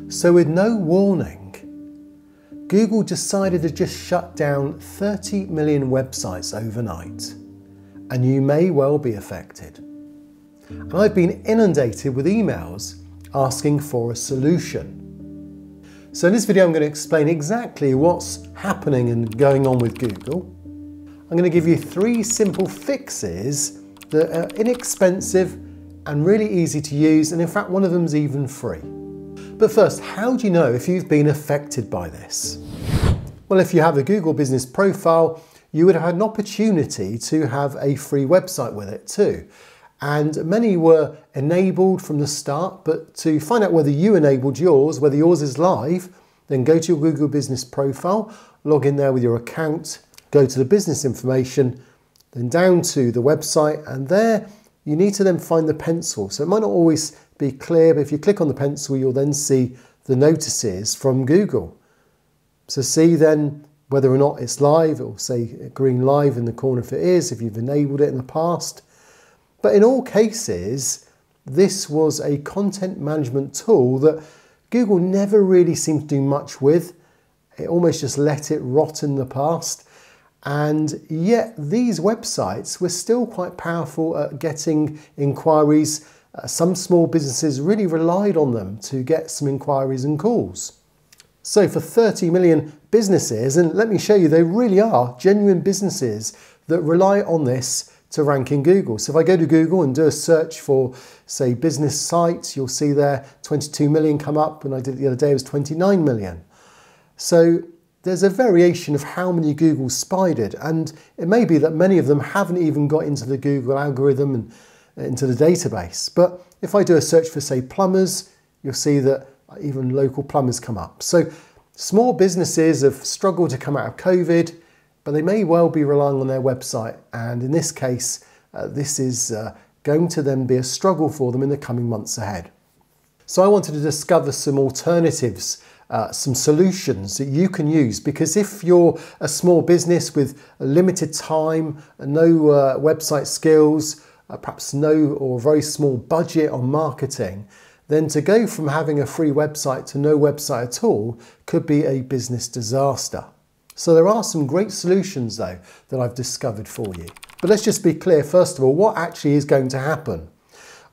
So with no warning, Google decided to just shut down 30 million websites overnight, and you may well be affected. And I've been inundated with emails asking for a solution. So in this video I'm going to explain exactly what's happening and going on with Google. I'm going to give you 3 simple fixes that are inexpensive and really easy to use, and in fact one of them's even free. But first, how do you know if you've been affected by this? Well, if you have a Google business profile, you would have had an opportunity to have a free website with it too. And many were enabled from the start, but to find out whether you enabled yours, whether yours is live, then go to your Google business profile, log in there with your account, go to the business information, then down to the website, and there you need to then find the pencil. So it might not always be clear, but if you click on the pencil, you'll then see the notices from Google. So see then whether or not it's live. It will say green live in the corner if it is, if you've enabled it in the past. But in all cases, this was a content management tool that Google never really seemed to do much with. It almost just let it rot in the past. And yet these websites were still quite powerful at getting inquiries. Some small businesses really relied on them to get some inquiries and calls. So for 30 million businesses, and let me show you, they really are genuine businesses that rely on this to rank in Google. So if I go to Google and do a search for, say, business sites, you'll see there 22 million come up. When I did it the other day, it was 29 million. So there's a variation of how many Google spied, and it may be that many of them haven't even got into the Google algorithm and into the database. But if I do a search for, say, plumbers, you'll see that even local plumbers come up. So small businesses have struggled to come out of COVID, but they may well be relying on their website. And in this case, this is going to then be a struggle for them in the coming months ahead. So I wanted to discover some alternatives, some solutions that you can use, because if you're a small business with a limited time, no website skills, perhaps no or very small budget on marketing, then to go from having a free website to no website at all could be a business disaster. So there are some great solutions though that I've discovered for you. But let's just be clear first of all, what actually is going to happen?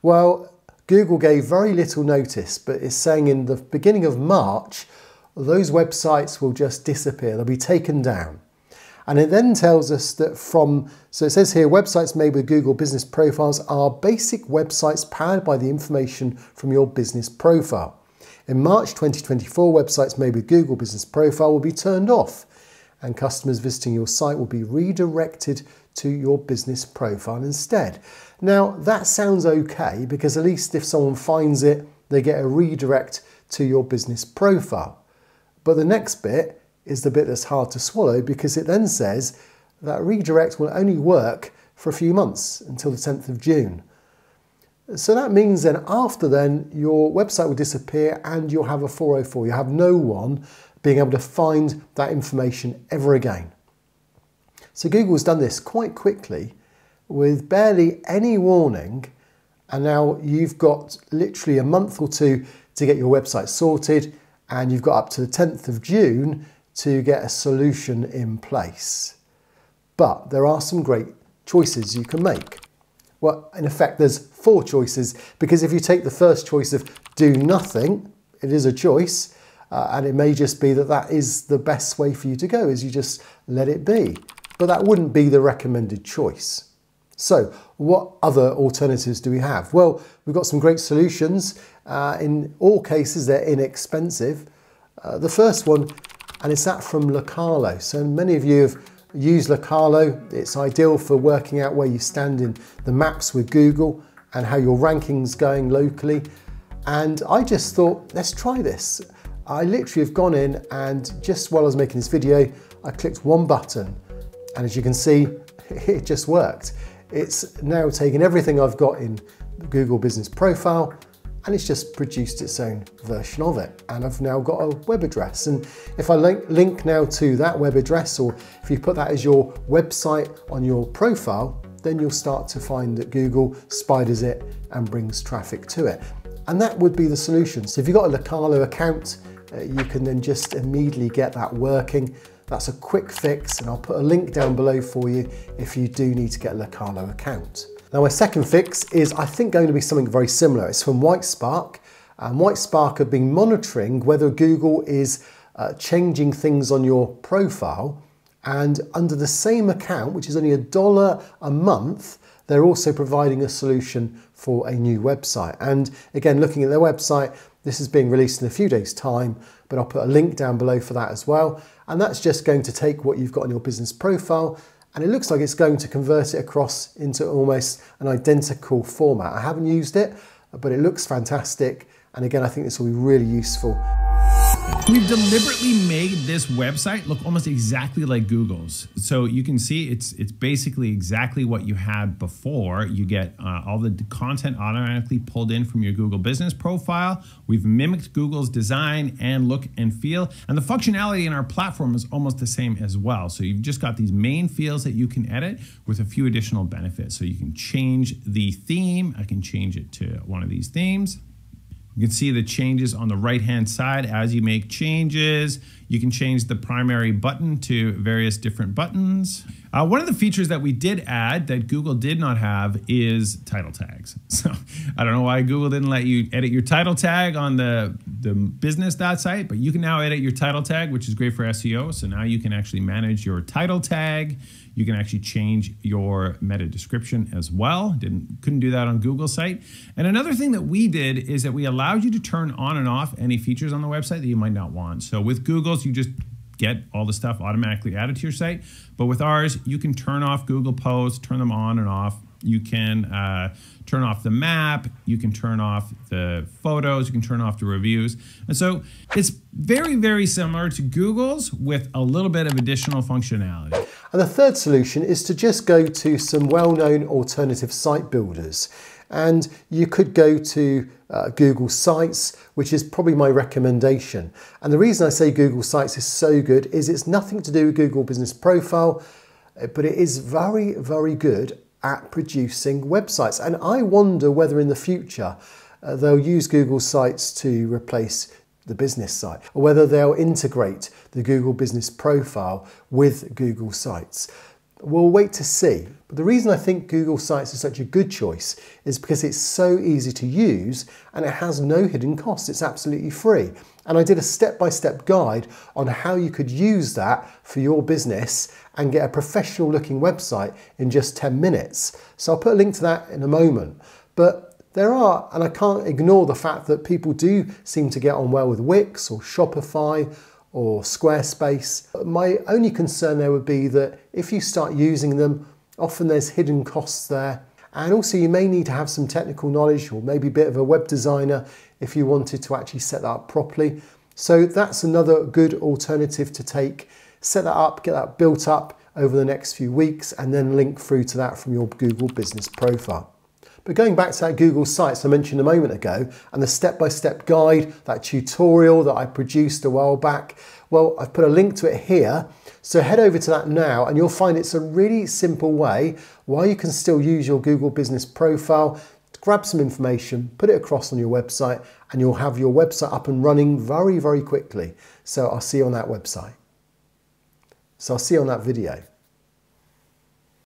Well, Google gave very little notice, but it's saying in the beginning of March, those websites will just disappear, they'll be taken down. And it then tells us that so it says here, websites made with Google business profiles are basic websites powered by the information from your business profile. In March 2024, websites made with Google business profile will be turned off, and customers visiting your site will be redirected to your business profile instead. Now, that sounds okay, because at least if someone finds it, they get a redirect to your business profile. But the next bit is the bit that's hard to swallow, because it then says that redirect will only work for a few months until the 10th of June. So that means then after then your website will disappear and you'll have a 404. You'll have no one being able to find that information ever again. So Google's done this quite quickly with barely any warning, and now you've got literally a month or two to get your website sorted, and you've got up to the 10th of June to get a solution in place. But there are some great choices you can make. Well, in effect, there's 4 choices, because if you take the first choice of do nothing, it is a choice, and it may just be that that is the best way for you to go, is you just let it be. But that wouldn't be the recommended choice. So what other alternatives do we have? Well, we've got some great solutions. In all cases, they're inexpensive. The first one, and it's that from Localo. So many of you have used Localo. It's ideal for working out where you stand in the maps with Google and how your ranking's going locally. And I just thought, let's try this. I literally have gone in, and just while I was making this video, I clicked one button, and as you can see, it just worked. It's now taken everything I've got in the Google Business Profile, and it's just produced its own version of it. And I've now got a web address. And if I link now to that web address, or if you put that as your website on your profile, then you'll start to find that Google spiders it and brings traffic to it. And that would be the solution. So if you've got a Localo account, you can then just immediately get that working. That's a quick fix, and I'll put a link down below for you if you do need to get a Localo account. Now my second fix is, I think, going to be something very similar. It's from Whitespark, and Whitespark have been monitoring whether Google is changing things on your profile, and under the same account, which is only $1 a month, they're also providing a solution for a new website. And again, looking at their website, this is being released in a few days' time, but I'll put a link down below for that as well. And that's just going to take what you've got on your business profile, and it looks like it's going to convert it across into almost an identical format. I haven't used it, but it looks fantastic. And again, I think this will be really useful. We've deliberately made this website look almost exactly like Google's. So you can see it's basically exactly what you had before. You get all the content automatically pulled in from your Google business profile. We've mimicked Google's design and look and feel. And the functionality in our platform is almost the same as well. So you've just got these main fields that you can edit with a few additional benefits. So you can change the theme. I can change it to one of these themes. You can see the changes on the right-hand side as you make changes. You can change the primary button to various different buttons. One of the features that we did add that Google did not have is title tags. So I don't know why Google didn't let you edit your title tag on the business.site, but you can now edit your title tag, which is great for SEO. So now you can actually manage your title tag. You can actually change your meta description as well. Couldn't do that on Google's site. And another thing that we did is that we allowed you to turn on and off any features on the website that you might not want. So with Google's, you just get all the stuff automatically added to your site. But with ours, you can turn off Google posts, turn them on and off. You can turn off the map, you can turn off the photos, you can turn off the reviews. And so it's very, very similar to Google's with a little bit of additional functionality. And the third solution is to just go to some well-known alternative site builders. And you could go to Google Sites, which is probably my recommendation. And the reason I say Google Sites is so good is it's nothing to do with Google Business Profile, but it is very, very good at producing websites. And I wonder whether in the future they'll use Google Sites to replace the business site, or whether they'll integrate the Google Business Profile with Google Sites. We'll wait to see. But the reason I think Google Sites is such a good choice is because it's so easy to use and it has no hidden costs. It's absolutely free. And I did a step-by-step guide on how you could use that for your business and get a professional looking website in just 10 minutes. So I'll put a link to that in a moment. But there are, and I can't ignore the fact that people do seem to get on well with Wix or Shopify or Squarespace. My only concern there would be that if you start using them, often there's hidden costs there. And also you may need to have some technical knowledge or maybe a bit of a web designer if you wanted to actually set that up properly. So that's another good alternative to take. Set that up, get that built up over the next few weeks, and then link through to that from your Google Business Profile. But going back to that Google Sites I mentioned a moment ago, and the step-by-step guide, that tutorial that I produced a while back, well, I've put a link to it here. So head over to that now and you'll find it's a really simple way while you can still use your Google Business Profile to grab some information, put it across on your website, and you'll have your website up and running very, very quickly. So I'll see you on that website. So I'll see you on that video.